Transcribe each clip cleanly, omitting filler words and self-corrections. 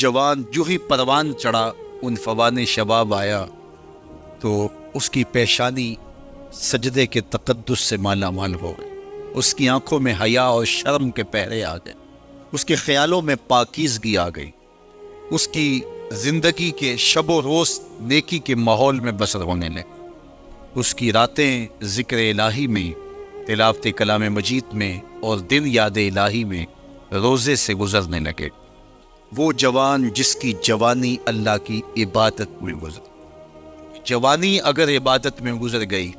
جوان جو ہی پروان چڑھا ان فوان شباب آیا تو اس کی پیشانی سجدے کے تقدس سے مالا مال ہو گئی، اس کی آنکھوں میں حیا اور شرم کے پہرے آ گئے، اس کے خیالوں میں پاکیزگی آ گئی، اس کی زندگی کے شب و روز نیکی کے ماحول میں بسر ہونے لگے، اس کی راتیں ذکر الہی میں، تلاوت کلام مجید میں اور دن یاد الہی میں روزے سے گزرنے لگے۔ وہ جوان جس کی جوانی اللہ کی عبادت میں گزر، جوانی اگر عبادت میں گزر گئی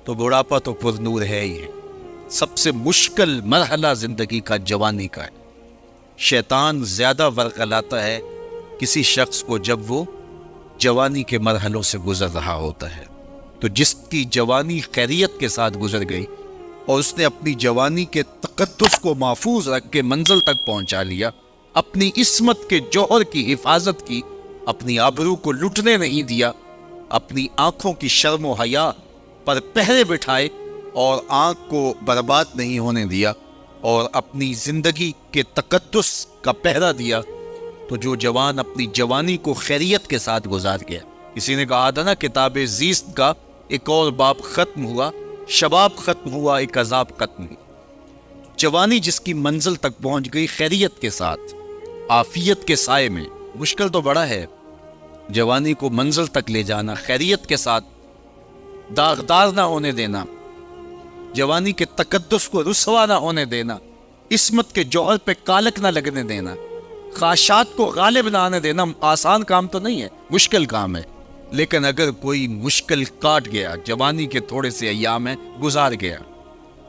تو بڑھاپا تو پر نور ہے ہی ہے۔ سب سے مشکل مرحلہ زندگی کا جوانی کا ہے۔ شیطان زیادہ ورغلاتا ہے کسی شخص کو جب وہ جوانی کے مرحلوں سے گزر رہا ہوتا ہے۔ تو جس کی جوانی خیریت کے ساتھ گزر گئی اور اس نے اپنی جوانی کے تقدس کو محفوظ رکھ کے منزل تک پہنچا لیا، اپنی عصمت کے جوہر کی حفاظت کی، اپنی آبرو کو لٹنے نہیں دیا، اپنی آنکھوں کی شرم و حیا پر پہرے بٹھائے اور آنکھ کو برباد نہیں ہونے دیا اور اپنی زندگی کے تقدس کا پہرا دیا، تو جو جوان اپنی جوانی کو خیریت کے ساتھ گزار گیا، کسی نے کہا تھا نا کتاب زیست کا ایک اور باب ختم ہوا، شباب ختم ہوا، ایک عذاب ختم ہوا۔ جوانی جس کی منزل تک پہنچ گئی خیریت کے ساتھ، عافیت کے سائے میں، مشکل تو بڑا ہے جوانی کو منزل تک لے جانا، خیریت کے ساتھ، داغدار نہ ہونے دینا، جوانی کے تقدس کو رسوا نہ ہونے دینا، عصمت کے جوہر پہ کالک نہ لگنے دینا، خواہشات کو غالب نہ آنے دینا۔ آسان کام تو نہیں ہے، مشکل کام ہے، لیکن اگر کوئی مشکل کاٹ گیا، جوانی کے تھوڑے سے ایام میں گزار گیا،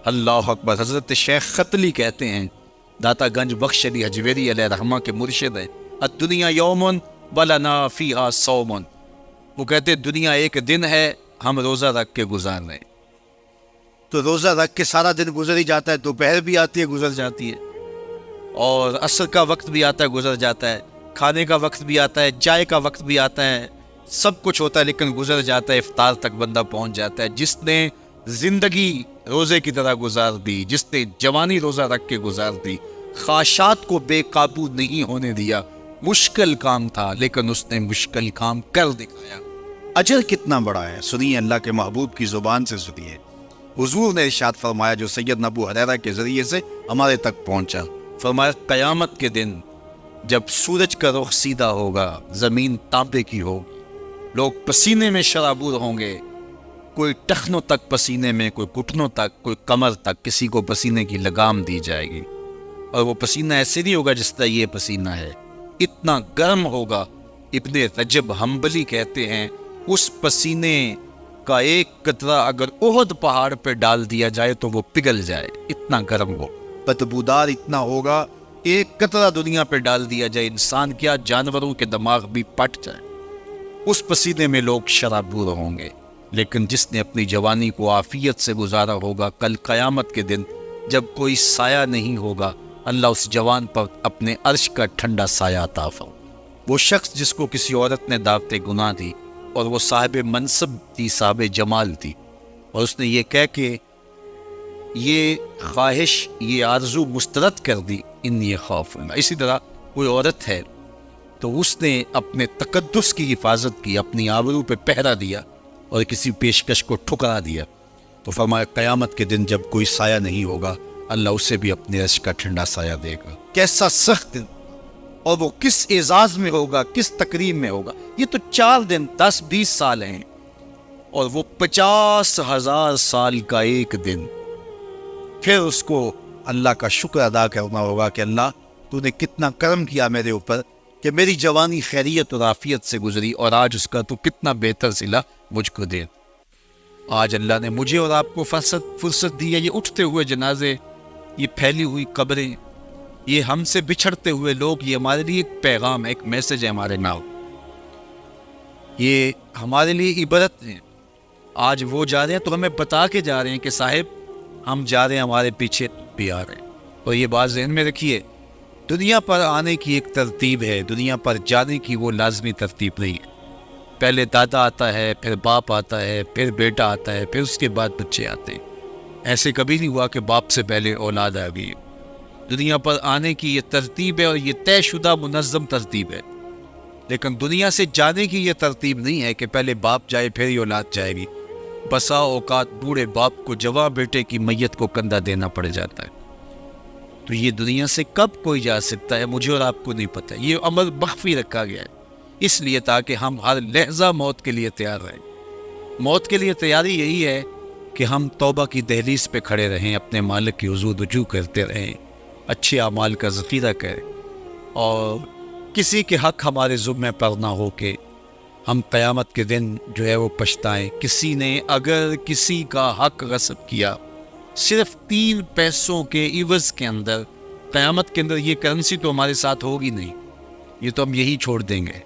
اللہ اکبر۔ حضرت شیخ ختلی کہتے ہیں، داتا گنج بخش علی حجویری علیہ رحمہ کے مرشد ہیں، الدنیا یومن ولنا فیہا صومن، وہ کہتے دنیا ایک دن ہے، ہم روزہ رکھ کے گزار رہے ہیں۔ تو روزہ رکھ کے سارا دن گزر ہی جاتا ہے، دوپہر بھی آتی ہے گزر جاتی ہے، اور عصر کا وقت بھی آتا ہے گزر جاتا ہے، کھانے کا وقت بھی آتا ہے، چائے کا وقت بھی آتا ہے، سب کچھ ہوتا ہے لیکن گزر جاتا ہے، افطار تک بندہ پہنچ جاتا ہے۔ جس نے زندگی روزے کی طرح گزار دی، جس نے جوانی روزہ رکھ کے گزار دی، خواہشات کو بے قابو نہیں ہونے دیا، مشکل کام تھا لیکن اس نے مشکل کام کر دکھایا۔ اجر کتنا بڑا ہے، سنیے اللہ کے محبوب کی زبان سے سنیے۔ حضور نے ارشاد فرمایا جو سید ابو ہریرہ کے ذریعے سے ہمارے تک پہنچا، فرمایا قیامت کے دن جب سورج کا رخ سیدھا ہوگا، زمین تانبے کی ہوگی، لوگ پسینے میں شرابور ہوں گے، کوئی ٹخنوں تک پسینے میں، کوئی گھٹنوں تک، کوئی کمر تک، کسی کو پسینے کی لگام دی جائے گی، اور وہ پسینہ ایسے نہیں ہوگا جس طرح یہ پسینہ ہے، اتنا گرم ہوگا۔ ابن رجب حنبلی کہتے ہیں اس پسینے کا ایک قطرہ اگر احد پہاڑ پہ ڈال دیا جائے تو وہ پگھل جائے، اتنا گرم ہو، بدبودار اتنا ہوگا، ایک قطرہ دنیا پہ ڈال دیا جائے، انسان کیا جانوروں کے دماغ بھی پٹ جائے، اس پسینے میں لوگ شرابور ہوں گے۔ لیکن جس نے اپنی جوانی کو عافیت سے گزارا ہوگا، کل قیامت کے دن جب کوئی سایہ نہیں ہوگا، اللہ اس جوان پر اپنے عرش کا ٹھنڈا سایہ عطا فرمائے۔ وہ شخص جس کو کسی عورت نے دعوت گناہ دی اور وہ صاحب منصب تھی، صاحب جمال تھی، اور اس نے یہ کہہ کے یہ خواہش، یہ آرزو مسترد کر دی، انی خوف ہوں گا۔ اسی طرح کوئی عورت ہے تو اس نے اپنے تقدس کی حفاظت کی، اپنی آبرو پہ پہرا دیا اور کسی پیشکش کو ٹھکرا دیا، تو فرمایا قیامت کے دن جب کوئی سایہ نہیں ہوگا، اللہ اسے بھی اپنے عرش کا ٹھنڈا سایہ دے گا۔ کیسا سخت دن، اور وہ کس اعزاز میں ہوگا، کس تکریم میں ہوگا۔ یہ تو 4 دن 10-20 سال ہیں، اور وہ 50,000 سال کا ایک دن۔ پھر اس کو اللہ کا شکر ادا کرنا ہوگا کہ اللہ تو نے کتنا کرم کیا میرے اوپر کہ میری جوانی خیریت اور عافیت سے گزری، اور آج اس کا تو کتنا بہتر صلہ مجھ کو دے۔ آج اللہ نے مجھے اور آپ کو فرصت دی ہے، یہ اٹھتے ہوئے جنازے، یہ پھیلی ہوئی قبریں، یہ ہم سے بچھڑتے ہوئے لوگ، یہ ہمارے لیے ایک پیغام ہے، ایک میسج ہے ہمارے نام، یہ ہمارے لیے عبرت ہے۔ آج وہ جا رہے ہیں تو ہمیں بتا کے جا رہے ہیں کہ صاحب ہم جا رہے ہیں، ہمارے پیچھے بھی آ رہے ہیں۔ اور یہ بات ذہن میں رکھیے، دنیا پر آنے کی ایک ترتیب ہے، دنیا پر جانے کی وہ لازمی ترتیب نہیں ہے۔ پہلے دادا آتا ہے، پھر باپ آتا ہے، پھر بیٹا آتا ہے، پھر اس کے بعد بچے آتے ہیں۔ ایسے کبھی نہیں ہوا کہ باپ سے پہلے اولاد آ گئی۔ دنیا پر آنے کی یہ ترتیب ہے، اور یہ طے شدہ منظم ترتیب ہے۔ لیکن دنیا سے جانے کی یہ ترتیب نہیں ہے کہ پہلے باپ جائے پھر ہی اولاد جائے گی۔ بسا اوقات بوڑھے باپ کو جوان بیٹے کی میت کو کندھا دینا پڑ جاتا ہے۔ تو یہ دنیا سے کب کوئی جا سکتا ہے مجھے اور آپ کو نہیں پتہ۔ یہ عمل مخفی رکھا گیا ہے اس لیے تاکہ ہم ہر لحظہ موت کے لیے تیار رہیں۔ موت کے لیے تیاری یہی ہے کہ ہم توبہ کی دہلیز پہ کھڑے رہیں، اپنے مالک کی حضور رجوع کرتے رہیں، اچھے اعمال کا ذخیرہ کریں، اور کسی کے حق ہمارے ذمہ پر نہ ہو کہ ہم قیامت کے دن جو ہے وہ پچھتائیں۔ کسی نے اگر کسی کا حق غصب کیا صرف 3 پیسوں کے عوض کے اندر، قیامت کے اندر یہ کرنسی تو ہمارے ساتھ ہوگی نہیں، یہ تو ہم یہی چھوڑ دیں گے،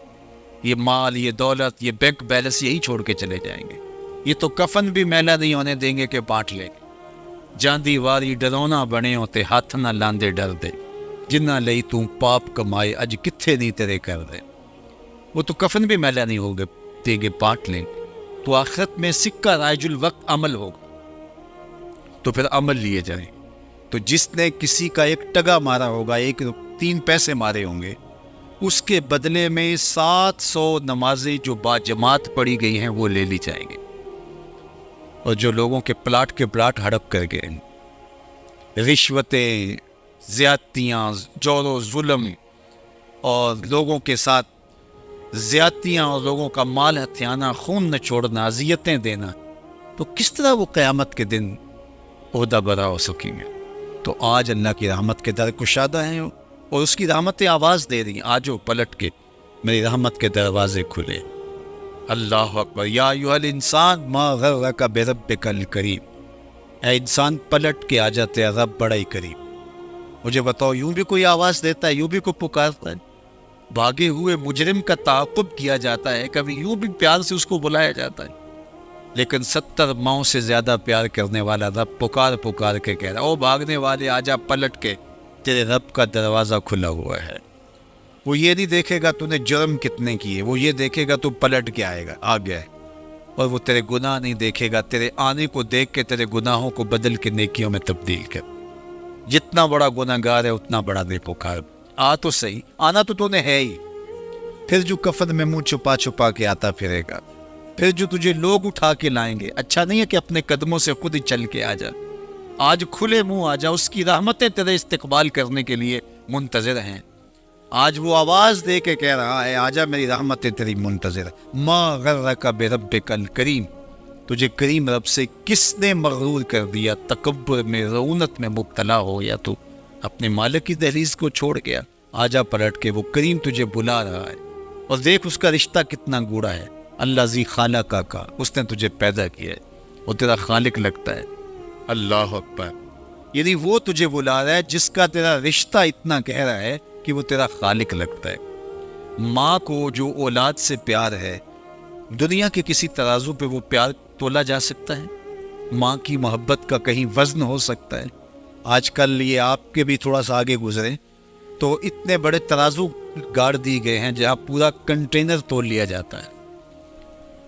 یہ مال، یہ دولت، یہ بینک بیلنس یہی چھوڑ کے چلے جائیں گے۔ یہ تو کفن بھی میلا نہیں ہونے دیں گے کہ بانٹ لیں گے۔ جاندی واری ڈرونا بنے ہوتے ہاتھ نہ لاندے ڈر دے، جنہ لئی تو پاپ کمائے اج کتھے نہیں تیرے کر دے۔ وہ تو کفن بھی میلا نہیں ہوگے دیں گے، بانٹ لیں گے۔ تو آخرت میں سکہ رائج الوقت عمل ہوگا، تو پھر عمل لیے جائیں۔ تو جس نے کسی کا 1 ٹگا مارا ہوگا، 3 پیسے مارے ہوں گے، اس کے بدلے میں 700 نمازیں جو باجماعت پڑھی گئی ہیں وہ لے لی جائیں گے۔ اور جو لوگوں کے پلاٹ ہڑپ کر گئے، رشوتیں، زیادتیاں، جور و ظلم اور لوگوں کے ساتھ زیادتیاں اور لوگوں کا مال ہتھیانا، خون نچوڑنا، اذیتیں دینا، تو کس طرح وہ قیامت کے دن عہدہ برا ہو سکیں گے؟ تو آج اللہ کی رحمت کے در کشادہ ہیں اور اس کی رحمتیں آواز دے رہی ہیں، آجو پلٹ کے میری رحمت کے دروازے کھلے۔ اللہ اکبر۔ یا ایھا الانسان ما غرک بربک الکریم، اے انسان پلٹ کے آ جاتے ہیں، رب بڑا ہی کریم۔ مجھے بتاؤ، یوں بھی کوئی آواز دیتا ہے؟ یوں بھی کوئی پکارتا ہے؟ بھاگے ہوئے مجرم کا تعاقب کیا جاتا ہے، کبھی یوں بھی پیار سے اس کو بلایا جاتا ہے، لیکن 70 ماؤں سے زیادہ پیار کرنے والا رب پکار پکار کے کہہ رہا ہے، او بھاگنے والے آجا پلٹ کے، تیرے رب کا دروازہ کھلا ہوا ہے۔ وہ یہ نہیں دیکھے گا تو نے جرم کتنے کیے، وہ یہ دیکھے گا تو پلٹ کے آئے گا، آ گیا ہے۔ اور وہ تیرے گناہ نہیں دیکھے گا، تیرے آنے کو دیکھ کے تیرے گناہوں کو بدل کے نیکیوں میں تبدیل کر۔ جتنا بڑا گناہ گار ہے اتنا بڑا دے پکار، آ تو صحیح، آنا تو نے ہے ہی۔ پھر جو کفن میں منہ چھپا چھپا کے آتا پھرے گا، پھر جو تجھے لوگ اٹھا کے لائیں گے، اچھا نہیں ہے کہ اپنے قدموں سے خود ہی چل کے آ جا۔ آج کھلے منہ آ جا، اس کی رحمتیں تیرے استقبال کرنے کے لیے منتظر ہیں۔ آج وہ آواز دے کے کہہ رہا ہے، آجا میری رحمتیں تیری منتظر ہے۔ ما غرک بربک الکریم، تجھے کریم رب سے کس نے مغرور کر دیا؟ تکبر میں، رعونت میں مبتلا ہو یا تو اپنے مالک کی دہلیز کو چھوڑ گیا؟ آجا پلٹ کے، وہ کریم تجھے بلا رہا ہے، اور دیکھ اس کا رشتہ کتنا گوڑا ہے۔ اللہ ذی خالقہ کا، اس نے تجھے پیدا کیا ہے، وہ تیرا خالق لگتا ہے۔ اللہ اکبر۔ یعنی وہ تجھے بلا رہا ہے جس کا تیرا رشتہ اتنا گہرا ہے کہ وہ تیرا خالق لگتا ہے۔ ماں کو جو اولاد سے پیار ہے، دنیا کے کسی ترازو پہ وہ پیار تولا جا سکتا ہے؟ ماں کی محبت کا کہیں وزن ہو سکتا ہے؟ آج کل یہ آپ کے بھی تھوڑا سا آگے گزرے تو اتنے بڑے ترازو گاڑ دیے گئے ہیں جہاں پورا کنٹینر تول لیا جاتا ہے۔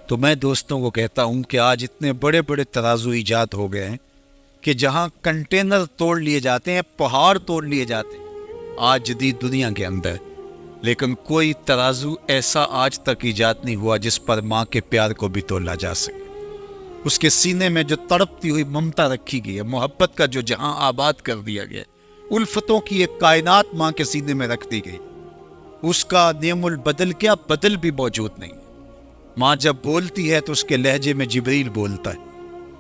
تو میں دوستوں کو کہتا ہوں کہ آج اتنے بڑے بڑے ترازو ایجاد ہو گئے ہیں کہ جہاں کنٹینر توڑ لیے جاتے ہیں، پہاڑ توڑ لیے جاتے ہیں آج جدید دنیا کے اندر، لیکن کوئی ترازو ایسا آج تک ایجاد نہیں ہوا جس پر ماں کے پیار کو بھی تولا جا سکے۔ اس کے سینے میں جو تڑپتی ہوئی ممتا رکھی گئی ہے، محبت کا جو جہاں آباد کر دیا گیا، الفتوں کی ایک کائنات ماں کے سینے میں رکھ دی گئی، اس کا نعم البدل کیا بدل بھی موجود نہیں۔ ماں جب بولتی ہے تو اس کے لہجے میں جبریل بولتا ہے،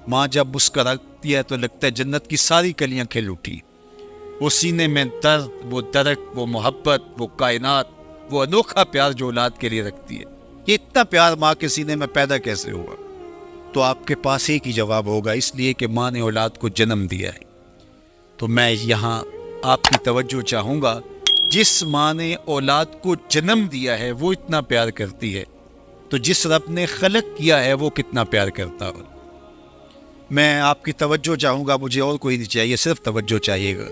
ماں جب مسکراتی ہے تو لگتا ہے جنت کی ساری کلیاں کھل اٹھی۔ وہ سینے میں درد، وہ درک، وہ محبت، وہ کائنات، وہ انوکھا پیار جو اولاد کے لیے رکھتی ہے، یہ اتنا پیار ماں کے سینے میں پیدا کیسے ہوا؟ تو آپ کے پاس ایک ہی جواب ہوگا، اس لیے کہ ماں نے اولاد کو جنم دیا ہے۔ تو میں یہاں آپ کی توجہ چاہوں گا، جس ماں نے اولاد کو جنم دیا ہے وہ اتنا پیار کرتی ہے، تو جس رب نے خلق کیا ہے وہ کتنا پیار کرتا ہو۔ میں آپ کی توجہ چاہوں گا، مجھے اور کوئی نہیں چاہیے، صرف توجہ چاہیے گا۔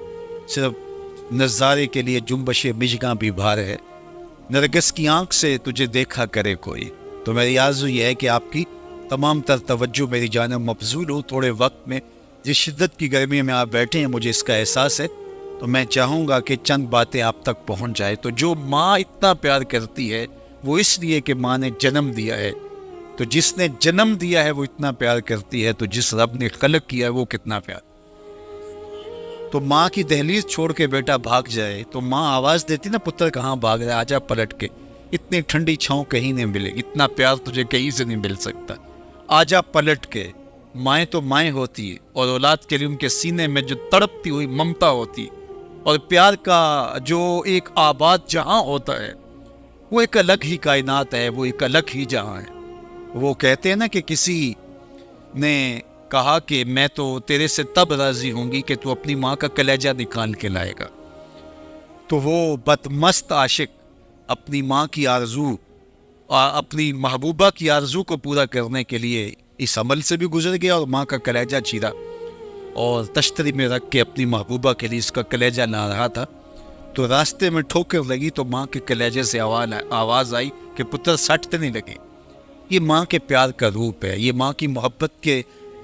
صرف نظارے کے لیے جنبش مژگاں بھی بھار ہے، نرگس کی آنکھ سے تجھے دیکھا کرے کوئی۔ تو میری آرزو یہ ہے کہ آپ کی تمام تر توجہ میری جانب مبذول ہو تھوڑے وقت میں۔ جس شدت کی گرمی میں آپ بیٹھے ہیں مجھے اس کا احساس ہے، تو میں چاہوں گا کہ چند باتیں آپ تک پہنچ جائے۔ تو جو ماں اتنا پیار کرتی ہے وہ اس لیے کہ ماں نے جنم دیا ہے. تو جس نے جنم دیا ہے وہ اتنا پیار کرتی ہے، تو جس رب نے خلق کیا ہے وہ کتنا پیار. تو ماں کی دہلیز چھوڑ کے بیٹا بھاگ جائے تو ماں آواز دیتی نا، پتر کہاں بھاگ رہا ہے، آجا پلٹ کے، اتنی ٹھنڈی چھاؤں کہیں نہیں ملے گی، اتنا پیار تجھے کہیں سے نہیں مل سکتا، آجا پلٹ کے. مائیں تو مائیں ہوتی ہے، اور اولاد کے لیے ان کے سینے میں جو تڑپتی ہوئی ممتا ہوتی، اور پیار کا جو ایک آباد جہاں ہوتا ہے، وہ ایک الگ ہی کائنات ہے، وہ ایک الگ ہی جہاں ہے. وہ کہتے ہیں نا کہ کسی نے کہا کہ میں تو تیرے سے تب راضی ہوں گی کہ تو اپنی ماں کا کلیجہ نکال کے لائے گا. تو وہ بدمست عاشق اپنی ماں کی آرزو، اپنی محبوبہ کی آرزو کو پورا کرنے کے لیے اس عمل سے بھی گزر گیا، اور ماں کا کلیجہ چیرا، اور تشتری میں رکھ کے اپنی محبوبہ کے لیے اس کا کلیجہ لا رہا تھا. تو راستے میں ٹھوکر لگی تو ماں کے کلیجے سے آواز آئی کہ پتر سٹ نہیں لگے. یہ ماں کے پیار کا روپ ہے، یہ ماں کی محبت کے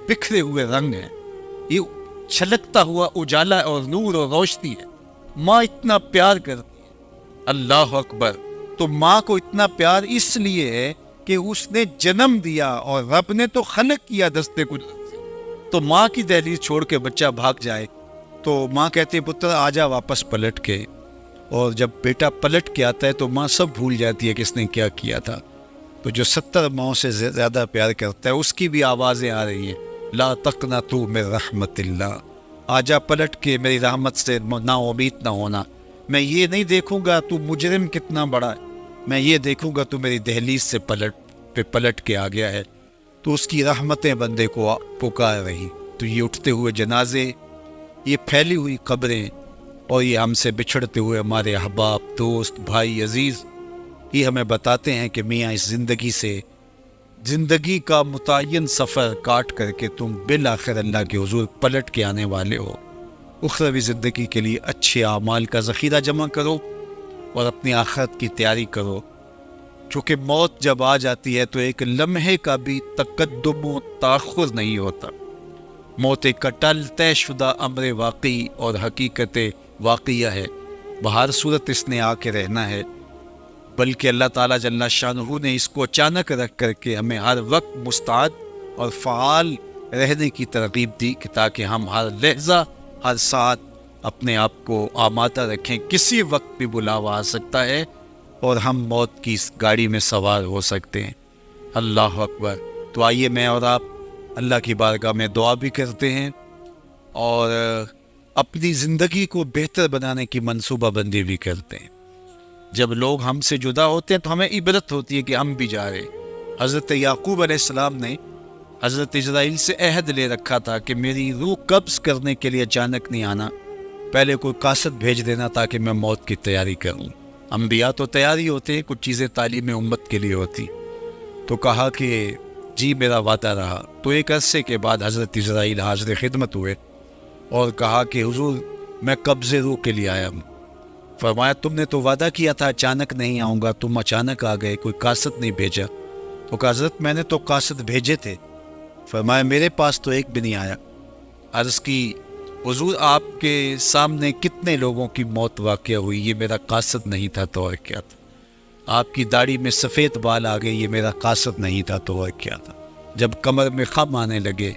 بکھرے ہوئے رنگ ہیں، یہ چھلکتا ہوا اجالا اور نور اور روشنی ہے. ماں اتنا پیار کرتی ہے، اللہ اکبر. تو ماں کو اتنا پیار اس لیے ہے کہ اس نے جنم دیا، اور رب نے تو خلق کیا دستے قدرت سے. تو ماں کی دہلیز چھوڑ کے بچہ بھاگ جائے تو ماں کہتی ہے پتر آجا واپس پلٹ کے. اور جب بیٹا پلٹ کے آتا ہے تو ماں سب بھول جاتی ہے کہ اس نے کیا کیا تھا. تو جو 70 ماؤں سے زیادہ پیار کرتا ہے اس کی بھی آوازیں آ رہی ہیں، لا تقنطوا من رحمت اللہ، آجا پلٹ کے میری رحمت سے نا امید نہ ہونا. میں یہ نہیں دیکھوں گا تو مجرم کتنا بڑا ہے، میں یہ دیکھوں گا تو میری دہلیز سے پلٹ کے آ گیا ہے. تو اس کی رحمتیں بندے کو پکار رہی. تو یہ اٹھتے ہوئے جنازے، یہ پھیلی ہوئی قبریں، اور یہ ہم سے بچھڑتے ہوئے ہمارے احباب، دوست، بھائی، عزیز، یہ ہمیں بتاتے ہیں کہ میاں اس زندگی کا متعین سفر کاٹ کر کے تم بالآخر اللہ کے حضور پلٹ کے آنے والے ہو. اخروی زندگی کے لیے اچھے اعمال کا ذخیرہ جمع کرو اور اپنی آخرت کی تیاری کرو. چونکہ موت جب آ جاتی ہے تو ایک لمحے کا بھی تقدم و تاخر نہیں ہوتا. موت ایک اٹل طے شدہ امر واقعی اور حقیقت واقعہ ہے. بہر صورت اس نے آ کے رہنا ہے، بلکہ اللہ تعالیٰ جل شانہ نے اس کو اچانک رکھ کر کے ہمیں ہر وقت مستعد اور فعال رہنے کی ترغیب دی کہ تاکہ ہم ہر لحظہ، ہر ساتھ اپنے آپ کو آمادہ رکھیں. کسی وقت بھی بلاوا آ سکتا ہے اور ہم موت کی اس گاڑی میں سوار ہو سکتے ہیں. اللہ اکبر. تو آئیے میں اور آپ اللہ کی بارگاہ میں دعا بھی کرتے ہیں اور اپنی زندگی کو بہتر بنانے کی منصوبہ بندی بھی کرتے ہیں. جب لوگ ہم سے جدا ہوتے ہیں تو ہمیں عبرت ہوتی ہے کہ ہم بھی جا رہے. حضرت یعقوب علیہ السلام نے حضرت اسرائیل سے عہد لے رکھا تھا کہ میری روح قبض کرنے کے لیے اچانک نہیں آنا، پہلے کوئی قاصد بھیج دینا تاکہ میں موت کی تیاری کروں. انبیاء تو تیاری ہوتے ہیں، کچھ چیزیں تعلیم امت کے لیے ہوتی. تو کہا کہ جی میرا وعدہ رہا. تو ایک عرصے کے بعد حضرت اسرائیل حاضر خدمت ہوئے اور کہا کہ حضور میں قبض روح کے لیے آیا ہوں. فرمایا تم نے تو وعدہ کیا تھا اچانک نہیں آؤں گا، تم اچانک آ گئے، کوئی قاصد نہیں بھیجا. تو کہا حضرت میں نے تو قاصد بھیجے تھے. فرمایا میرے پاس تو ایک بھی نہیں آیا. عرض کی حضور آپ کے سامنے کتنے لوگوں کی موت واقع ہوئی، یہ میرا قاصد نہیں تھا تو اور کیا تھا. آپ کی داڑھی میں سفید بال آ گئے، یہ میرا قاصد نہیں تھا تو اور کیا تھا. جب کمر میں خم آنے لگے،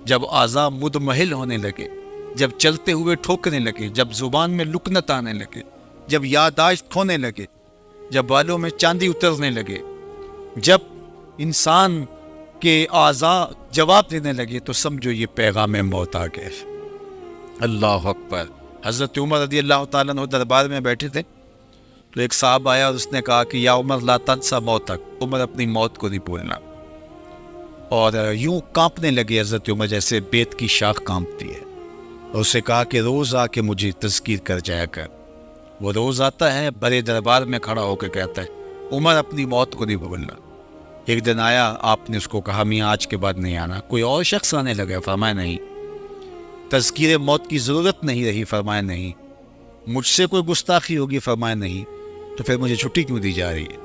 جب اعضاء مدمحل ہونے لگے، جب چلتے ہوئے ٹھوکنے لگے، جب زبان میں لکنت آنے لگے، جب یادداشت کھونے لگے، جب بالوں میں چاندی اترنے لگے، جب انسان کے اعضاء جواب دینے لگے، تو سمجھو یہ پیغام موت آ گئے. اللہ اکبر. حضرت عمر رضی اللہ تعالیٰ عنہ دربار میں بیٹھے تھے تو ایک صاحب آیا اور اس نے کہا کہ یا عمر لا تنسا موتک، عمر اپنی موت کو نہیں بھولنا. اور یوں کانپنے لگے حضرت عمر جیسے بیت کی شاخ کانپتی ہے. اور اسے کہا کہ روز آ کے مجھے تذکیر کر جایا کر. وہ روز آتا ہے، بڑے دربار میں کھڑا ہو کے کہتا ہے عمر اپنی موت کو نہیں بھولنا. ایک دن آیا، آپ نے اس کو کہا میاں آج کے بعد نہیں آنا. کوئی اور شخص آنے لگا، فرمایا نہیں. تذکیر موت کی ضرورت نہیں رہی، فرمایا نہیں. مجھ سے کوئی گستاخی ہوگی، فرمایا نہیں. تو پھر مجھے چھٹی کیوں دی جا رہی ہے؟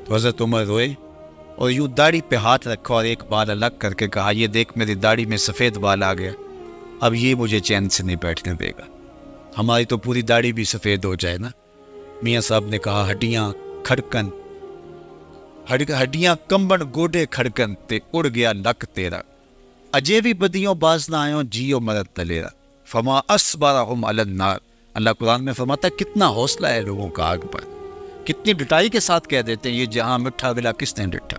تو حضرت عمر روئے اور یوں داڑھی پہ ہاتھ رکھا اور ایک بال الگ کر کے کہا یہ دیکھ میری داڑھی میں سفید بال آ گیا، اب یہ مجھے چین سے نہیں بیٹھنے دے گا. ہماری تو پوری داڑھی بھی سفید ہو جائے نا. میاں صاحب نے کہا ہڈیاں، کھڑکن، ہڈیاں کمبن گوڈے کھڑکن تے اڑ گیا لک تیرا، اجے بھی بدیوں باز نہ آئیں جیو مرد تلیرا، فما اصبرہم علی النار۔ اللہ قرآن میں فرماتا ہے کتنا حوصلہ ہے لوگوں کا آگ پر، کتنی ڈٹائی کے ساتھ کہہ دیتے ہیں یہ جہاں مٹھا بلا کس نے ڈٹھا۔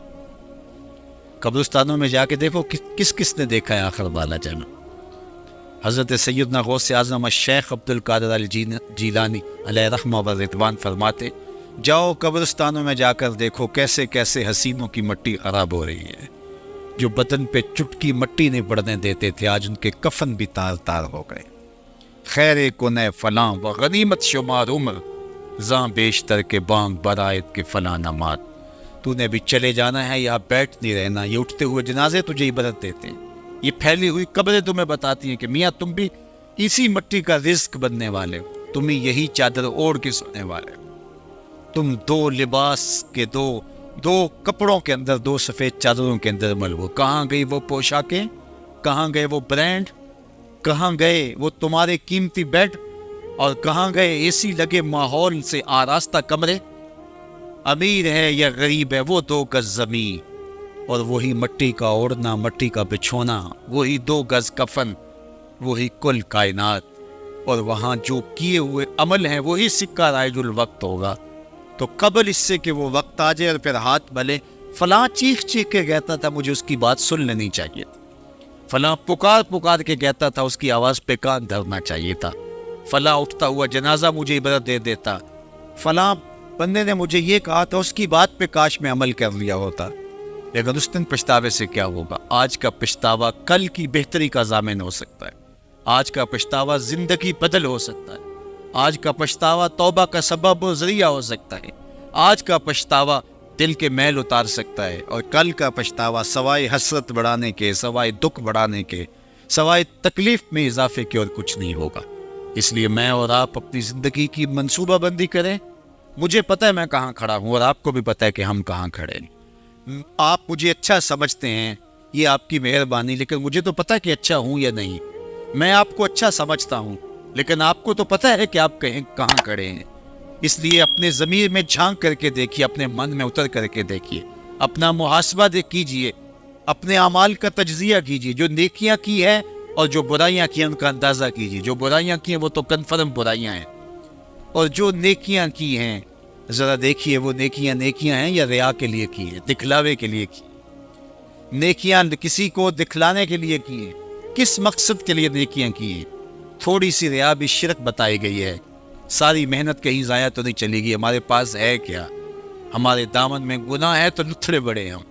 قبرستانوں میں جا کے دیکھو کس نے دیکھا ہے آخر والا جانا۔ حضرت سیدنا غوث اعظم الشیخ عبد القادر الجیلانی علیہ رحمہ و رضوان فرماتے جاؤ قبرستانوں میں جا کر دیکھو کیسے کیسے حسینوں کی مٹی خراب ہو رہی ہے، جو بدن پہ چٹکی مٹی نہیں پڑنے دیتے تھے آج ان کے کفن بھی تار تار ہو گئے۔ خیر کنے فلاں و غنیمت شمار عمر، زاں بیشتر کے بانگ برائت کے فلاں نمات۔ تو نے بھی چلے جانا ہے، یا بیٹھ نہیں رہنا، یہ اٹھتے ہوئے جنازے تجھے عبرت دیتے ہیں، یہ پھیلی ہوئی قبریں تمہیں بتاتی ہیں کہ میاں تم بھی اسی مٹی کا رزق بننے والے ہو، تم ہی یہی چادر اوڑھ کے سونے والے ہو، تم دو لباس کے دو کپڑوں کے اندر، دو سفید چادروں کے اندر ملو۔ کہاں گئی وہ پوشاکیں، کہاں گئے وہ برانڈ، کہاں گئے وہ تمہارے قیمتی بیڈ، اور کہاں گئے اے سی لگے ماحول سے آراستہ کمرے؟ امیر ہے یا غریب ہے وہ 2 گز زمین، اور وہی مٹی کا اوڑھنا، مٹی کا بچھونا، وہی 2 گز کفن، وہی کل کائنات، اور وہاں جو کیے ہوئے عمل ہیں وہی سکہ رائج الوقت ہوگا۔ تو قبل اس سے کہ وہ وقت آ جائے اور پھر ہاتھ بلے، فلاں چیخ کے کہتا تھا مجھے اس کی بات سن لینی چاہیے تھی، فلاں پکار کے کہتا تھا اس کی آواز پہ کان دھرنا چاہیے تھا، فلاں اٹھتا ہوا جنازہ مجھے عبرت دے دیتا، فلاں بندے نے مجھے یہ کہا تھا اس کی بات پہ کاش میں عمل کر لیا ہوتا۔ لیکن اس دن پچھتاوے سے کیا ہوگا؟ آج کا پچھتاوا کل کی بہتری کا ضامن ہو سکتا ہے، آج کا پچھتاوا زندگی بدل ہو سکتا ہے، آج کا پچھتاوا توبہ کا سبب و ذریعہ ہو سکتا ہے، آج کا پچھتاوا دل کے میل اتار سکتا ہے، اور کل کا پچھتاوا سوائے حسرت بڑھانے کے، سوائے دکھ بڑھانے کے، سوائے تکلیف میں اضافے کے اور کچھ نہیں ہوگا۔ اس لیے میں اور آپ اپنی زندگی کی منصوبہ بندی کریں۔ مجھے پتہ ہے میں کہاں کھڑا ہوں، اور آپ کو بھی پتہ ہے کہ ہم کہاں کھڑے ہیں۔ آپ مجھے اچھا سمجھتے ہیں، یہ آپ کی مہربانی، لیکن مجھے تو پتہ ہے کہ اچھا ہوں یا نہیں۔ میں آپ کو اچھا سمجھتا ہوں، لیکن آپ کو تو پتہ ہے کہ آپ کہاں کھڑے ہیں۔ اس لیے اپنے ضمیر میں جھانک کر کے دیکھیے، اپنے من میں اتر کر کے دیکھیے، اپنا محاسبہ کیجیے، اپنے اعمال کا تجزیہ کیجیے، جو نیکیاں کی ہیں اور جو برائیاں کی ہیں ان کا اندازہ کیجیے۔ جو برائیاں کی ہیں وہ تو کنفرم برائیاں ہیں، اور جو نیکیاں کی ہیں ذرا دیکھیے وہ نیکیاں ہیں یا ریا کے لیے کی ہیں، دکھلاوے کے لیے کی ہیں۔ نیکیاں کسی کو دکھلانے کے لیے کی ہیں، کس مقصد کے لیے نیکیاں کی ہیں؟ تھوڑی سی ریا بھی شرک بتائی گئی ہے۔ ساری محنت کہیں ضائع تو نہیں چلی گئی، ہمارے پاس ہے کیا؟ ہمارے دامن میں گناہ ہے تو لتھڑے بڑے ہیں۔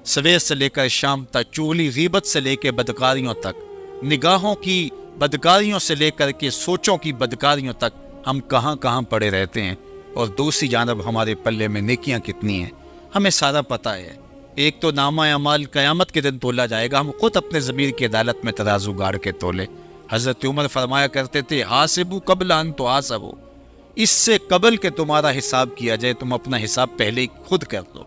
سویر سے لے کر شام تک، چغلی غیبت سے لے کے بدکاریوں تک، نگاہوں کی بدکاریوں سے لے کر کے سوچوں کی بدکاریوں تک ہم کہاں پڑے رہتے ہیں، اور دوسری جانب ہمارے پلے میں نیکیاں کتنی ہیں ہمیں سارا پتہ ہے۔ ایک تو نامہ اعمال قیامت کے دن تولا جائے گا، ہم خود اپنے ضمیر کی عدالت میں ترازو گاڑ کے تولے۔ حضرت عمر فرمایا کرتے تھے حاسبو قبل ان تحاسبو، اس سے قبل کہ تمہارا حساب کیا جائے تم اپنا حساب پہلے خود کر لو۔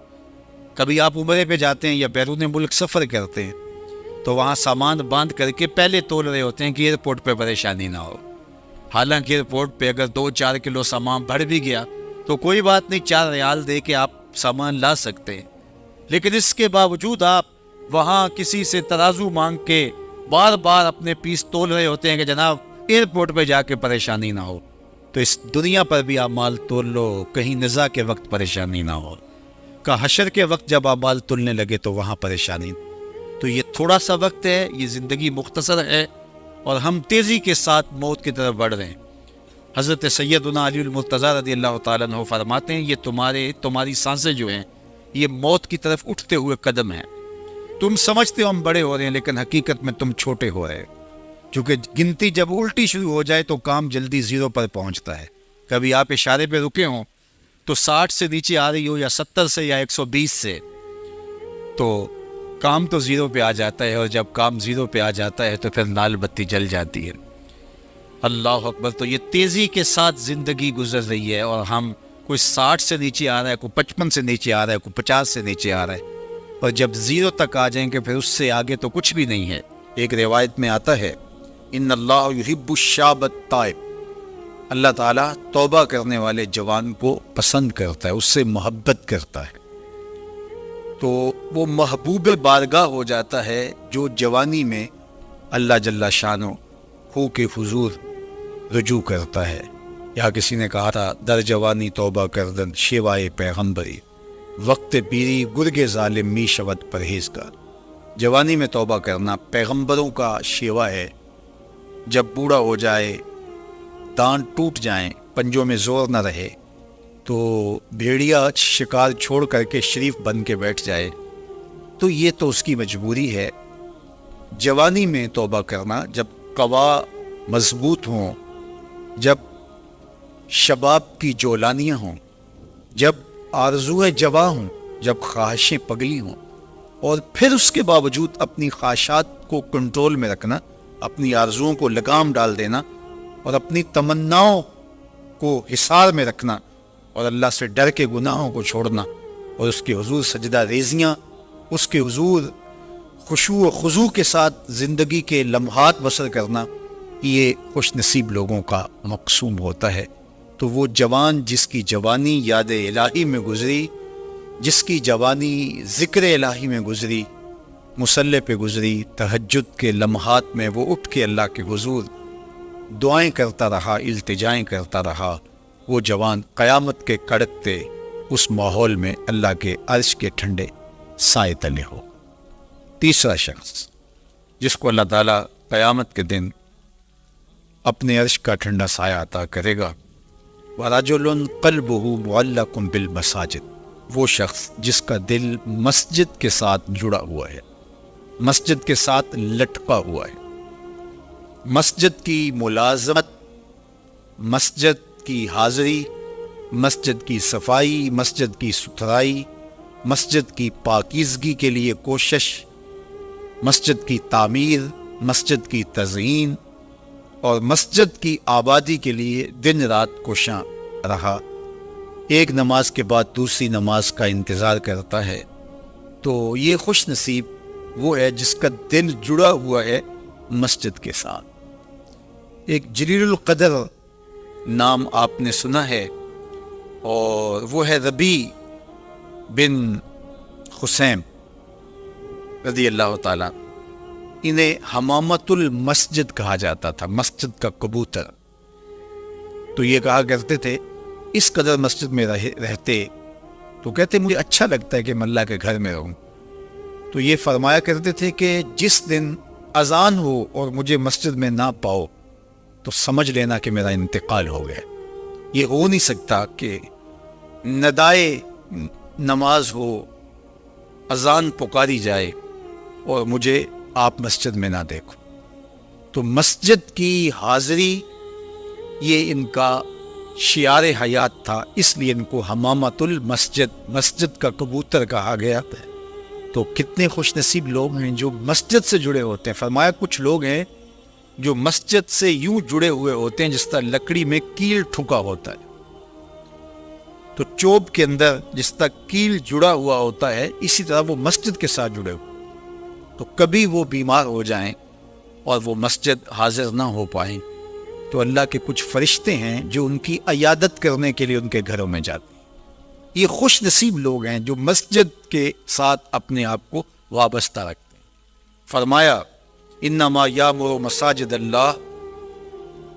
کبھی آپ عمرے پہ جاتے ہیں یا بیرون ملک سفر کرتے ہیں تو وہاں سامان باندھ کر کے پہلے تول رہے ہوتے ہیں کہ ایئرپورٹ پہ پریشانی نہ ہو۔ حالانکہ ایئرپورٹ پہ اگر 2-4 کلو سامان بڑھ بھی گیا تو کوئی بات نہیں، 4 ریال دے کے آپ سامان لا سکتے ہیں، لیکن اس کے باوجود آپ وہاں کسی سے ترازو مانگ کے بار بار اپنے پیس تول رہے ہوتے ہیں کہ جناب ایئرپورٹ پہ جا کے پریشانی نہ ہو۔ تو اس دنیا پر بھی اعمال تول لو، کہیں نزاع کے وقت پریشانی نہ ہو، کہ حشر کے وقت جب اعمال تلنے لگے تو وہاں پریشانی۔ تو یہ تھوڑا سا وقت ہے، یہ زندگی مختصر ہے، اور ہم تیزی کے ساتھ موت کی طرف بڑھ رہے ہیں۔ حضرت سیدنا علی المرتضیٰ رضی اللہ تعالیٰ عنہ فرماتے ہیں یہ تمہاری سانسیں جو ہیں یہ موت کی طرف اٹھتے ہوئے قدم ہیں۔ تم سمجھتے ہو ہم بڑے ہو رہے ہیں، لیکن حقیقت میں تم چھوٹے ہو رہے ہو، کیونکہ گنتی جب الٹی شروع ہو جائے تو کام جلدی 0 پر پہنچتا ہے۔ کبھی آپ اشارے پہ رکے ہوں تو 60 سے نیچے آ رہی ہو، یا 70 سے یا 120 سے، تو کام تو 0 پہ آ جاتا ہے، اور جب کام 0 پہ آ جاتا ہے تو پھر لال بتی جل جاتی ہے۔ اللہ اکبر۔ تو یہ تیزی کے ساتھ زندگی گزر رہی ہے، اور ہم کوئی 60 سے نیچے آ رہا ہے، کوئی 55 سے نیچے آ رہا ہے، کوئی 50 سے نیچے آ رہا ہے، اور جب 0 تک آ جائیں گے پھر اس سے آگے تو کچھ بھی نہیں ہے۔ ایک روایت میں آتا ہے ان اللہ یحب الشاب التائب، اللہ تعالیٰ توبہ کرنے والے جوان کو پسند کرتا ہے، اس سے محبت کرتا ہے۔ تو وہ محبوب بارگاہ ہو جاتا ہے جو جوانی میں اللہ جل شانو خو کے حضور رجوع کرتا ہے. یا کسی نے کہا تھا در جوانی توبہ کردن شیوائے پیغمبری، وقت پیری گرگ ظالم می شود پرہیزگار. جوانی میں توبہ کرنا پیغمبروں کا شیوا ہے. جب بوڑھا ہو جائے، دانت ٹوٹ جائیں، پنجوں میں زور نہ رہے، تو بھیڑیا شکار چھوڑ کر کے شریف بن کے بیٹھ جائے، تو یہ تو اس کی مجبوری ہے. جوانی میں توبہ کرنا جب قوا مضبوط ہوں، جب شباب کی جولانیاں ہوں، جب آرزوئے جواں ہوں، جب خواہشیں پگلی ہوں، اور پھر اس کے باوجود اپنی خواہشات کو کنٹرول میں رکھنا، اپنی آرزوؤں کو لگام ڈال دینا اور اپنی تمناؤں کو حصار میں رکھنا اور اللہ سے ڈر کے گناہوں کو چھوڑنا اور اس کے حضور سجدہ ریزیاں، اس کے حضور خشوع و خضوع کے ساتھ زندگی کے لمحات بسر کرنا، یہ خوش نصیب لوگوں کا مقصوم ہوتا ہے. تو وہ جوان جس کی جوانی یاد الہی میں گزری، جس کی جوانی ذکر الہی میں گزری، مصلی پہ گزری، تہجد کے لمحات میں وہ اٹھ کے اللہ کے حضور دعائیں کرتا رہا، التجائیں کرتا رہا، وہ جوان قیامت کے کڑکتے اس ماحول میں اللہ کے عرش کے ٹھنڈے سائے تلے ہو. تیسرا شخص جس کو اللہ تعالیٰ قیامت کے دن اپنے عرش کا ٹھنڈا سایہ عطا کرے گا، وَرَجُلٌ قَلْبُهُ مُعَلَّقٌ بِالْمَسَاجِدِ، وہ شخص جس کا دل مسجد کے ساتھ جڑا ہوا ہے، مسجد کے ساتھ لٹکا ہوا ہے. مسجد کی ملازمت، مسجد کی حاضری، مسجد کی صفائی، مسجد کی ستھرائی، مسجد کی پاکیزگی کے لیے کوشش، مسجد کی تعمیر، مسجد کی تزئین اور مسجد کی آبادی کے لیے دن رات کوشاں رہا. ایک نماز کے بعد دوسری نماز کا انتظار کرتا ہے. تو یہ خوش نصیب وہ ہے جس کا دل جڑا ہوا ہے مسجد کے ساتھ. ایک جلیل القدر نام آپ نے سنا ہے، اور وہ ہے ربیع بن خثیم رضی اللہ تعالیٰ. انہیں حمامت المسجد کہا جاتا تھا، مسجد کا کبوتر. تو یہ کہا کرتے تھے اس قدر مسجد میں رہتے تو کہتے مجھے اچھا لگتا ہے کہ میں اللہ کے گھر میں رہوں. تو یہ فرمایا کرتے تھے کہ جس دن اذان ہو اور مجھے مسجد میں نہ پاؤ تو سمجھ لینا کہ میرا انتقال ہو گیا. یہ ہو نہیں سکتا کہ ندائے نماز ہو، اذان پکاری جائے اور مجھے آپ مسجد میں نہ دیکھو. تو مسجد کی حاضری یہ ان کا شعار حیات تھا، اس لیے ان کو حمامت المسجد، مسجد کا کبوتر کہا گیا. تو کتنے خوش نصیب لوگ ہیں جو مسجد سے جڑے ہوتے ہیں. فرمایا کچھ لوگ ہیں جو مسجد سے یوں جڑے ہوئے ہوتے ہیں جس طرح لکڑی میں کیل ٹھکا ہوتا ہے. تو چوب کے اندر جس طرح کیل جڑا ہوا ہوتا ہے، اسی طرح وہ مسجد کے ساتھ جڑے ہوئے. تو کبھی وہ بیمار ہو جائیں اور وہ مسجد حاضر نہ ہو پائیں تو اللہ کے کچھ فرشتے ہیں جو ان کی عیادت کرنے کے لیے ان کے گھروں میں جاتے ہیں. یہ خوش نصیب لوگ ہیں جو مسجد کے ساتھ اپنے آپ کو وابستہ رکھتے ہیں. فرمایا انما یامر مساجد اللہ،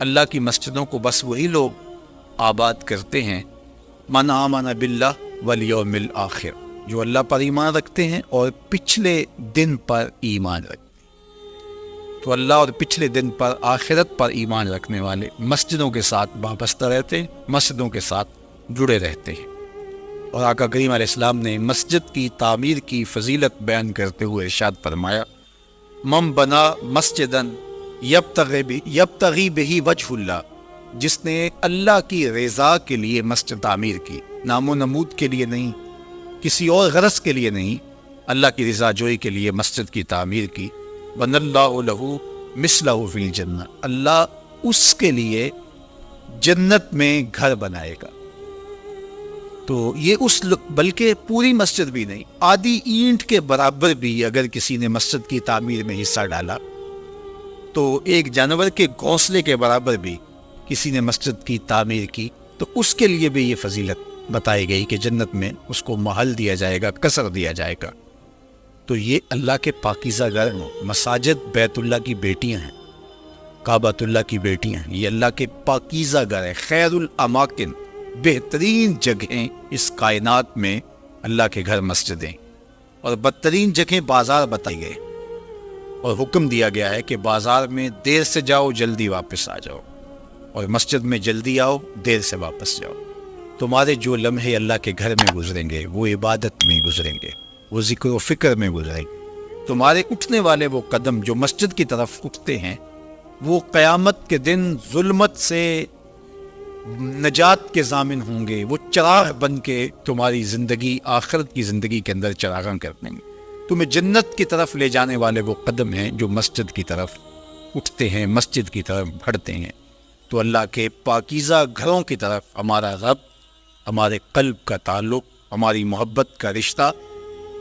اللہ کی مسجدوں کو بس وہی لوگ آباد کرتے ہیں من آمن باللہ والیوم الآخر، جو اللہ پر ایمان رکھتے ہیں اور پچھلے دن پر ایمان رکھتے ہیں. تو اللہ اور پچھلے دن پر، آخرت پر ایمان رکھنے والے مسجدوں کے ساتھ وابستہ رہتے ہیں، مسجدوں کے ساتھ جڑے رہتے ہیں. اور آقا کریم علیہ السلام نے مسجد کی تعمیر کی فضیلت بیان کرتے ہوئے ارشاد فرمایا من بنا مسجدن یبتغی بہ وجہ اللہ، جس نے اللہ کی رضا کے لیے مسجد تعمیر کی، نام و نمود کے لیے نہیں، کسی اور غرض کے لیے نہیں، اللہ کی رضا جوئی کے لیے مسجد کی تعمیر کی، بن اللہ لہ مثلہ فی الجنہ، اللہ اس کے لیے جنت میں گھر بنائے گا. تو یہ بلکہ پوری مسجد بھی نہیں، آدھی اینٹ کے برابر بھی اگر کسی نے مسجد کی تعمیر میں حصہ ڈالا تو ایک جانور کے گھونسلے کے برابر بھی کسی نے مسجد کی تعمیر کی تو اس کے لیے بھی یہ فضیلت بتائی گئی کہ جنت میں اس کو محل دیا جائے گا، قصر دیا جائے گا۔ تو یہ اللہ کے پاکیزہ گھر ہیں، مساجد بیت اللہ کی بیٹیاں ہیں، کعبۃ اللہ کی بیٹیاں ہیں، یہ اللہ کے پاکیزہ گھر ہے، خیر الاماکن، بہترین جگہیں اس کائنات میں اللہ کے گھر مسجدیں، اور بدترین جگہیں بازار بتائی گئے، اور حکم دیا گیا ہے کہ بازار میں دیر سے جاؤ جلدی واپس آ جاؤ، اور مسجد میں جلدی آؤ دیر سے واپس جاؤ۔ تمہارے جو لمحے اللہ کے گھر میں گزریں گے وہ عبادت میں گزریں گے، وہ ذکر و فکر میں گزریں گے۔ تمہارے اٹھنے والے وہ قدم جو مسجد کی طرف اٹھتے ہیں وہ قیامت کے دن ظلمت سے نجات کے ضامن ہوں گے، وہ چراغ بن کے تمہاری زندگی، آخرت کی زندگی کے اندر چراغاں کر دیں گے۔ تمہیں جنت کی طرف لے جانے والے وہ قدم ہیں جو مسجد کی طرف اٹھتے ہیں، مسجد کی طرف بڑھتے ہیں۔ تو اللہ کے پاکیزہ گھروں کی طرف ہمارا رب، ہمارے قلب کا تعلق، ہماری محبت کا رشتہ،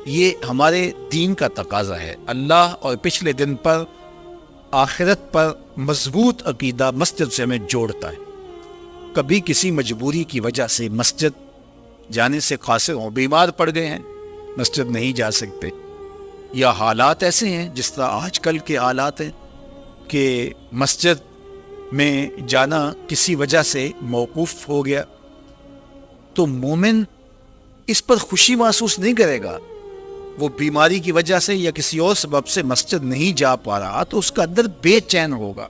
یہ ہمارے دین کا تقاضا ہے۔ اللہ اور پچھلے دن پر، آخرت پر مضبوط عقیدہ مسجد سے ہمیں جوڑتا ہے۔ کبھی کسی مجبوری کی وجہ سے مسجد جانے سے قاصر ہوں، بیمار پڑ گئے ہیں، مسجد نہیں جا سکتے، یا حالات ایسے ہیں جس طرح آج کل کے حالات ہیں کہ مسجد میں جانا کسی وجہ سے موقوف ہو گیا، تو مومن اس پر خوشی محسوس نہیں کرے گا۔ وہ بیماری کی وجہ سے یا کسی اور سبب سے مسجد نہیں جا پا رہا تو اس کا اندر بے چین ہوگا،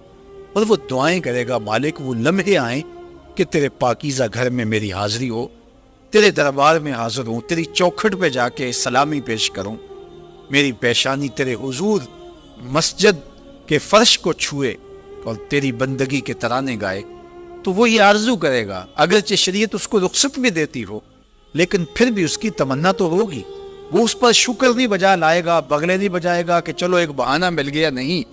اور وہ دعائیں کرے گا، مالک وہ لمحے آئیں کہ تیرے پاکیزہ گھر میں میری حاضری ہو، تیرے دربار میں حاضر ہوں، تیری چوکھٹ پہ جا کے سلامی پیش کروں، میری پیشانی تیرے حضور مسجد کے فرش کو چھوئے اور تیری بندگی کے ترانے گائے۔ تو وہ یہ آرزو کرے گا، اگرچہ شریعت اس کو رخصت بھی دیتی ہو، لیکن پھر بھی اس کی تمنا تو ہوگی۔ وہ اس پر شکر نہیں بجا لائے گا، بغلے نہیں بجائے گا کہ چلو ایک بہانہ مل گیا، نہیں،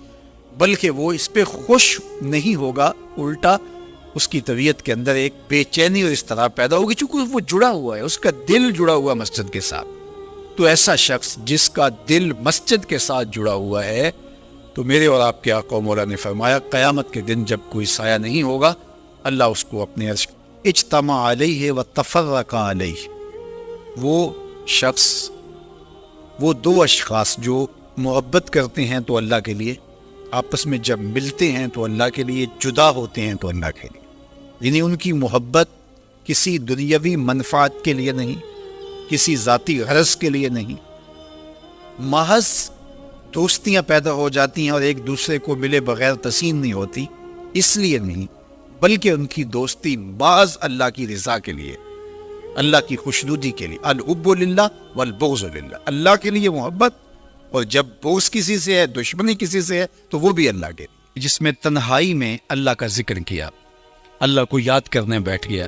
بلکہ وہ اس پہ خوش نہیں ہوگا، الٹا اس کی طبیعت کے اندر ایک بے چینی اور اس طرح پیدا ہوگی، چونکہ وہ جڑا ہوا ہے، اس کا دل جڑا ہوا مسجد کے ساتھ۔ تو ایسا شخص جس کا دل مسجد کے ساتھ جڑا ہوا ہے، تو میرے اور آپ کے آقا و مولا نے فرمایا قیامت کے دن جب کوئی سایہ نہیں ہوگا، اللہ اس کو اپنے عرش اجتمع علیہ و تفرق علیہ۔ وہ شخص، وہ دو اشخاص جو محبت کرتے ہیں تو اللہ کے لیے، آپس میں جب ملتے ہیں تو اللہ کے لیے، جدا ہوتے ہیں تو اللہ کے لیے، یعنی ان کی محبت کسی دنیاوی منفعت کے لیے نہیں، کسی ذاتی غرض کے لیے نہیں، محض دوستیاں پیدا ہو جاتی ہیں اور ایک دوسرے کو ملے بغیر تسین نہیں ہوتی، اس لیے نہیں، بلکہ ان کی دوستی بعض اللہ کی رضا کے لیے، اللہ کی خوشنودی کے لیے۔ الحب للہ والبغض للہ، اللہ کے لیے محبت، اور جب بغض کسی سے ہے، دشمنی کسی سے ہے، تو وہ بھی اللہ کے لیے۔ جس میں تنہائی میں اللہ کا ذکر کیا، اللہ کو یاد کرنے بیٹھ گیا،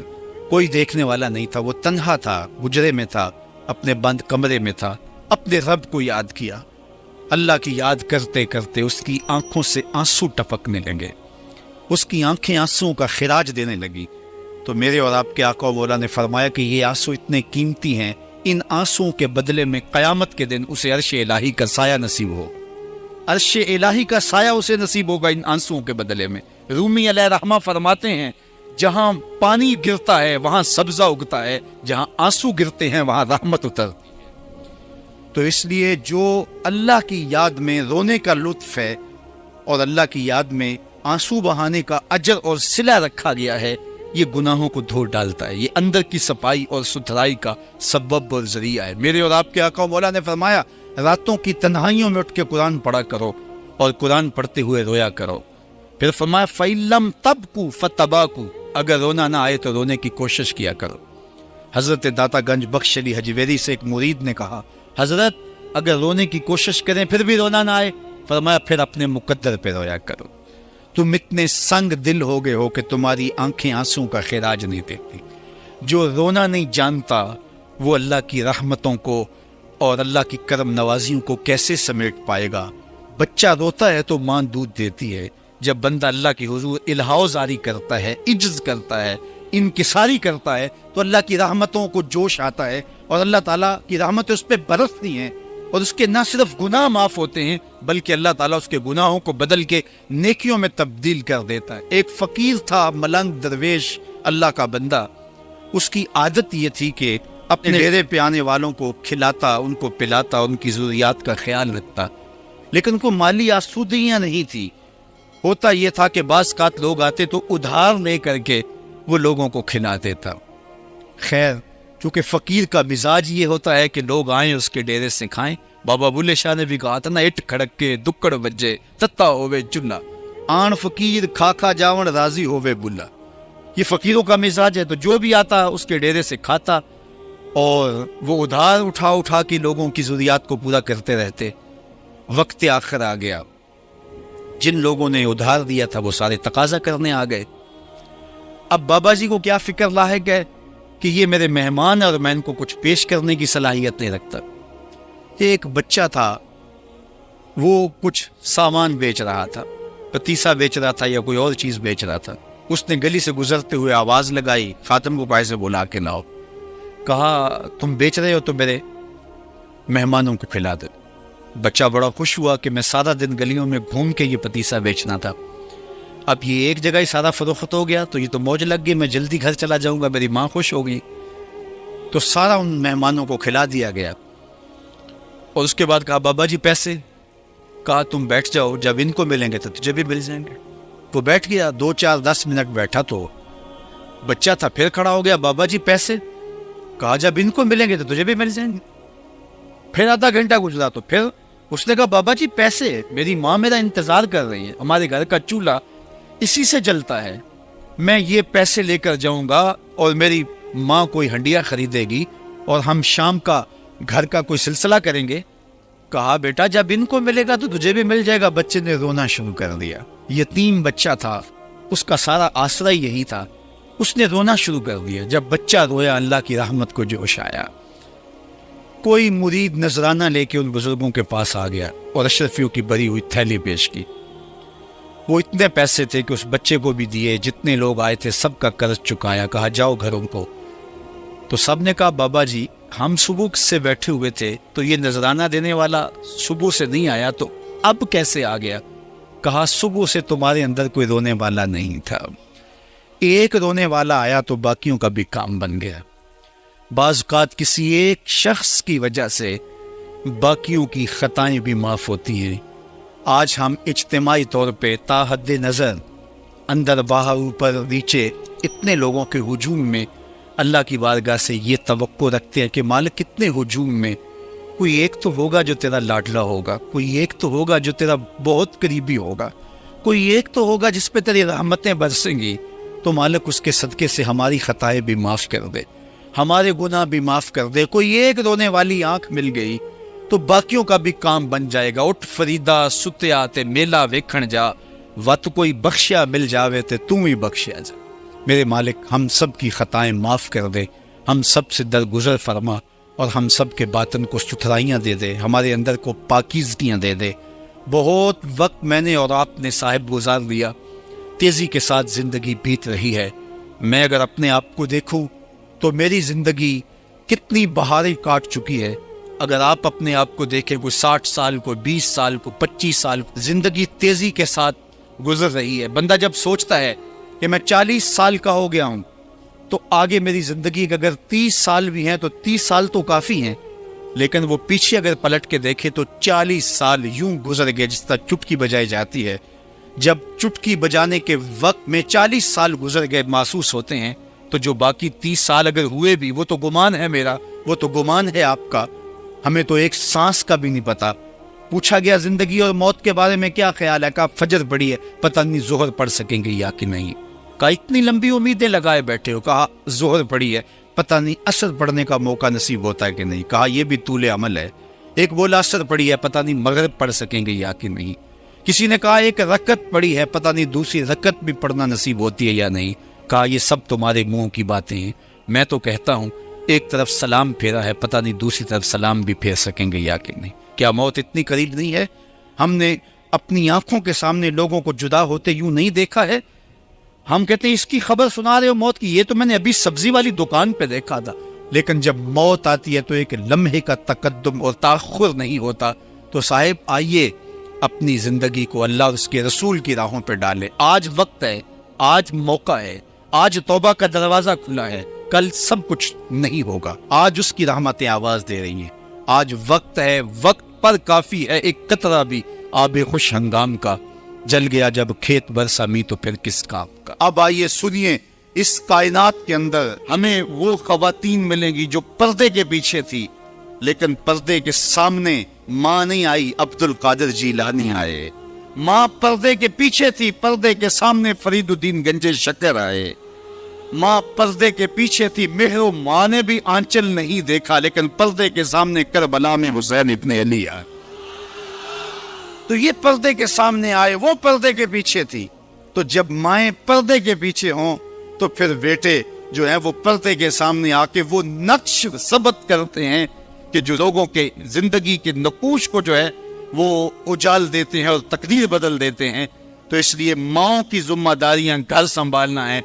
کوئی دیکھنے والا نہیں تھا، وہ تنہا تھا، حجرے میں تھا، اپنے بند کمرے میں تھا، اپنے رب کو یاد کیا۔ اللہ کی یاد کرتے کرتے اس کی آنکھوں سے آنسو ٹپکنے لگے، اس کی آنکھیں آنسوؤں کا خراج دینے لگی۔ تو میرے اور آپ کے آقا و مولا نے فرمایا کہ یہ آنسو اتنے قیمتی ہیں، ان آنسوؤں کے بدلے میں قیامت کے دن اسے عرش الہی کا سایہ نصیب ہو، عرش الہی کا سایہ اسے نصیب ہوگا ان آنسوؤں کے بدلے میں۔ رومی علیہ رحمہ فرماتے ہیں جہاں پانی گرتا ہے وہاں سبزہ اگتا ہے، جہاں آنسو گرتے ہیں وہاں رحمت اترتی ہے۔ تو اس لیے جو اللہ کی یاد میں رونے کا لطف ہے اور اللہ کی یاد میں آنسو بہانے کا اجر اور صلہ رکھا گیا ہے، یہ گناہوں کو دھو ڈالتا ہے، یہ اندر کی صفائی اور ستھرائی کا سبب اور ذریعہ ہے۔ میرے اور آپ کے آقا و مولا نے فرمایا راتوں کی تنہائیوں میں اٹھ کے قرآن پڑھا کرو اور قرآن پڑھتے ہوئے رویا کرو۔ پھر فرمایا فَإِن لَمْ تَبْكُوا فَتَبَاكُوا، اگر رونا نہ آئے تو رونے کی کوشش کیا کرو۔ حضرت داتا گنج بخش علی حجویری سے ایک مرید نے کہا حضرت اگر رونے کی کوشش کریں پھر بھی رونا نہ آئے، فرمایا پھر اپنے مقدر پہ رویا کرو۔ تم اتنے سنگ دل ہو گئے ہو کہ تمہاری آنکھیں آنسوں کا خراج نہیں دیتی۔ جو رونا نہیں جانتا وہ اللہ کی رحمتوں کو اور اللہ کی کرم نوازیوں کو کیسے سمیٹ پائے گا؟ بچہ روتا ہے تو ماں دودھ دیتی ہے، جب بندہ اللہ کی حضور الہاؤ زاری کرتا ہے، عجز کرتا ہے، انکساری کرتا ہے، تو اللہ کی رحمتوں کو جوش آتا ہے اور اللہ تعالیٰ کی رحمتیں اس پہ برستی ہیں، اور اس کے نہ صرف گناہ معاف ہوتے ہیں بلکہ اللہ تعالیٰ اس کے گناہوں کو بدل کے نیکیوں میں تبدیل کر دیتا ہے۔ ایک فقیر تھا، ملنگ درویش، اللہ کا بندہ، اس کی عادت یہ تھی کہ اپنے ڈیرے پہ آنے والوں کو کھلاتا، ان کو پلاتا، ان کی ضروریات کا خیال رکھتا، لیکن کو مالی آسودگیاں نہیں تھی۔ ہوتا یہ تھا کہ بعض اوقات لوگ آتے تو ادھار لے کر کے وہ لوگوں کو کھلا دیتا۔ خیر، چونکہ فقیر کا مزاج یہ ہوتا ہے کہ لوگ آئیں اس کے ڈیرے سے کھائیں۔ بابا بلے شاہ نے بھی کہا تھا نا، اٹ کھڑک کے دکڑ بجے تتا ہووے چلا، آن فقیر کھا کھا جاون راضی ہووے بلا۔ یہ فقیروں کا مزاج ہے، تو جو بھی آتا اس کے ڈیرے سے کھاتا، اور وہ ادھار اٹھا اٹھا کے لوگوں کی ضروریات کو پورا کرتے رہتے۔ وقت آخر آ گیا، جن لوگوں نے ادھار دیا تھا وہ سارے تقاضا کرنے آ گئے۔ اب بابا جی کو کیا فکر لاحق ہے کہ یہ میرے مہمان ہیں اور میں ان کو کچھ پیش کرنے کی صلاحیت نہیں رکھتا۔ ایک بچہ تھا، وہ کچھ سامان بیچ رہا تھا، پتیسا بیچ رہا تھا یا کوئی اور چیز بیچ رہا تھا۔ اس نے گلی سے گزرتے ہوئے آواز لگائی، خاتم کو پائے سے بلا کے لاؤ۔ کہا تم بیچ رہے ہو تو میرے مہمانوں کو کھلا دو۔ بچہ بڑا خوش ہوا کہ میں سارا دن گلیوں میں گھوم کے یہ پتیسا بیچنا تھا، اب یہ ایک جگہ ہی سارا فروخت ہو گیا تو یہ تو موج لگ گئی، میں جلدی گھر چلا جاؤں گا، میری ماں خوش ہوگی۔ تو سارا ان مہمانوں کو کھلا دیا گیا، اور اس کے بعد کہا بابا جی پیسے؟ کہا تم بیٹھ جاؤ، جب ان کو ملیں گے تو تجھے بھی مل جائیں گے۔ وہ بیٹھ گیا، 2 4 10 منٹ بیٹھا تو بچہ تھا پھر کھڑا ہو گیا، بابا جی پیسے؟ کہا جب ان کو ملیں گے تو تجھے بھی مل جائیں گے۔ پھر آدھا گھنٹہ گزرا تو پھر اس نے کہا بابا جی پیسے؟ میری ماں میرا انتظار کر رہی ہے، ہمارے گھر کا چولہا اسی سے جلتا ہے، میں یہ پیسے لے کر جاؤں گا اور میری ماں کوئی ہنڈیا خریدے گی اور ہم شام کا گھر کا کوئی سلسلہ کریں گے۔ کہا بیٹا جب ان کو ملے گا تو تجھے بھی مل جائے گا۔ بچے نے رونا شروع کر دیا، یتیم بچہ تھا، اس کا سارا آسرا یہی تھا، اس نے رونا شروع کر دیا۔ جب بچہ رویا اللہ کی رحمت کو جوش آیا، کوئی مرید نذرانہ لے کے ان بزرگوں کے پاس آ گیا اور اشرفیوں کی بری ہوئی تھیلی پیش کی۔ وہ اتنے پیسے تھے کہ اس بچے کو بھی دیے، جتنے لوگ آئے تھے سب کا قرض چکایا۔ کہا جاؤ گھروں کو۔ تو سب نے کہا بابا جی ہم صبح سے بیٹھے ہوئے تھے تو یہ نذرانہ دینے والا صبح سے نہیں آیا، تو اب کیسے آ گیا؟ کہا صبح سے تمہارے اندر کوئی رونے والا نہیں تھا، ایک رونے والا آیا تو باقیوں کا بھی کام بن گیا۔ بعض اوقات کسی ایک شخص کی وجہ سے باقیوں کی خطائیں بھی معاف ہوتی ہیں۔ آج ہم اجتماعی طور پہ تا حد نظر اندر باہر اوپر نیچے اتنے لوگوں کے ہجوم میں اللہ کی بارگاہ سے یہ توقع رکھتے ہیں کہ مالک کتنے ہجوم میں کوئی ایک تو ہوگا جو تیرا لاڈلا ہوگا، کوئی ایک تو ہوگا جو تیرا بہت قریبی ہوگا، کوئی ایک تو ہوگا جس پہ تیری رحمتیں برسیں گی۔ تو مالک اس کے صدقے سے ہماری خطائیں بھی معاف کر دے، ہمارے گناہ بھی معاف کر دے۔ کوئی ایک رونے والی آنکھ مل گئی تو باقیوں کا بھی کام بن جائے گا۔ اٹھ فریدا ستیا تے میلہ ویکھن جا، وت کوئی بخشیا مل جاوے تے تم ہی بخشیا جا۔ میرے مالک ہم سب کی خطائیں معاف کر دے، ہم سب سے درگزر فرما، اور ہم سب کے باطن کو ستھرائیاں دے دے، ہمارے اندر کو پاکیزگیاں دے دے۔ بہت وقت میں نے اور آپ نے صاحب گزار لیا، تیزی کے ساتھ زندگی بیت رہی ہے۔ میں اگر اپنے آپ کو دیکھوں تو میری زندگی کتنی بہاریں کاٹ چکی ہے۔ اگر آپ اپنے آپ کو دیکھیں، کوئی 60 سال، کوئی 20 سال، کوئی 25 سال، زندگی تیزی کے ساتھ گزر رہی ہے۔ بندہ جب سوچتا ہے کہ میں 40 سال کا ہو گیا ہوں تو آگے میری زندگی کے اگر 30 سال بھی ہیں تو 30 سال تو کافی ہیں، لیکن وہ پیچھے اگر پلٹ کے دیکھے تو 40 سال یوں گزر گئے جس طرح چٹکی بجائی جاتی ہے۔ جب چٹکی بجانے کے وقت میں 40 سال گزر گئے محسوس ہوتے ہیں، تو جو باقی 30 سال اگر ہوئے بھی وہ تو گمان ہے میرا، وہ تو گمان ہے آپ کا، ہمیں تو ایک سانس کا بھی نہیں پتا۔ پوچھا گیا زندگی اور موت کے بارے میں کیا خیال ہے؟ کہا فجر پڑی ہے، پتہ نہیں ظہر پڑھ سکیں گے یا کہ نہیں۔ کہا اتنی لمبی امیدیں لگائے بیٹھے ہو، کہا ظہر پڑی ہے، پتہ نہیں عصر پڑھنے کا موقع نصیب ہوتا ہے کہ نہیں۔ کہا یہ بھی طول عمل ہے۔ ایک بولا عصر پڑی ہے، پتہ نہیں مغرب پڑھ سکیں گے یا کہ نہیں۔ کسی نے کہا ایک رکعت پڑی ہے، پتہ نہیں دوسری رکعت بھی پڑھنا نصیب ہوتی ہے یا نہیں۔ کہا یہ سب تمہارے منہ کی باتیں ہیں، میں تو کہتا ہوں ایک طرف سلام پھیرا ہے، پتہ نہیں دوسری طرف سلام بھی پھیر سکیں گے یا کہ نہیں۔ کیا موت اتنی قریب نہیں ہے؟ ہم نے اپنی آنکھوں کے سامنے لوگوں کو جدا ہوتے یوں نہیں دیکھا ہے؟ ہم کہتے ہیں اس کی خبر سنا رہے ہو موت کی، یہ تو میں نے ابھی سبزی والی دکان پہ دیکھا تھا۔ لیکن جب موت آتی ہے تو ایک لمحے کا تقدم اور تاخر نہیں ہوتا۔ تو صاحب آئیے اپنی زندگی کو اللہ اور اس کے رسول کی راہوں پہ ڈالے۔ آج وقت ہے، آج موقع ہے، آج توبہ کا دروازہ کھلا ہے۔ کل سب کچھ نہیں ہوگا. آج اس کی رحمتیں آواز دے رہی ہیں. آج وقت ہے, وقت پر کافی ہے ایک قطرہ بھی آب خوش ہنگام کا. جل گیا جب کھیت برسا می تو پھر کس کام کا. اب آئیے سنیے, اس کائنات کے اندر ہمیں وہ خواتین ملیں گی جو پردے کے پیچھے تھی, لیکن پردے کے سامنے ماں نہیں آئی, عبد القادر جیلانی آئے. ماں پردے کے پیچھے تھی, پردے کے سامنے فرید الدین گنج شکر آئے. ماں پردے کے پیچھے تھی, مہر و ماں نے بھی آنچل نہیں دیکھا, لیکن پردے کے سامنے کربلا میں حسین ابن علی آئے. تو یہ پردے کے سامنے آئے, وہ پردے کے پیچھے تھی. تو جب مائیں پردے کے پیچھے ہوں تو پھر بیٹے جو ہیں وہ پردے کے سامنے آ کے وہ نقش ثبت کرتے ہیں کہ جو لوگوں کے زندگی کے نقوش کو جو ہے وہ اجال دیتے ہیں اور تقدیر بدل دیتے ہیں. تو اس لیے ماں کی ذمہ داریاں گھر سنبھالنا ہے.